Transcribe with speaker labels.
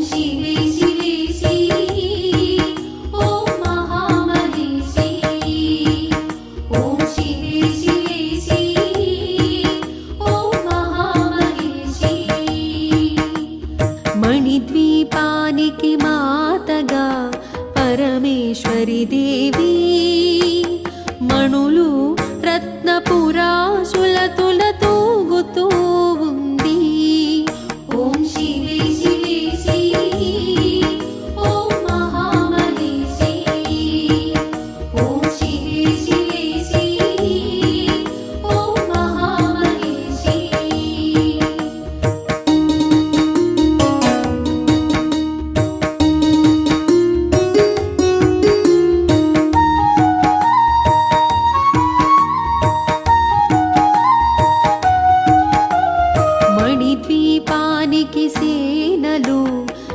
Speaker 1: शिवे शिवेशी ॐ महामहेशी ॐ शिवे शिवेशी ॐ महामहेशी मणिद्वीपानिकि मातगा परमेश्वरी देवी మణులు రత్నపురాశుల తులతూగుతూ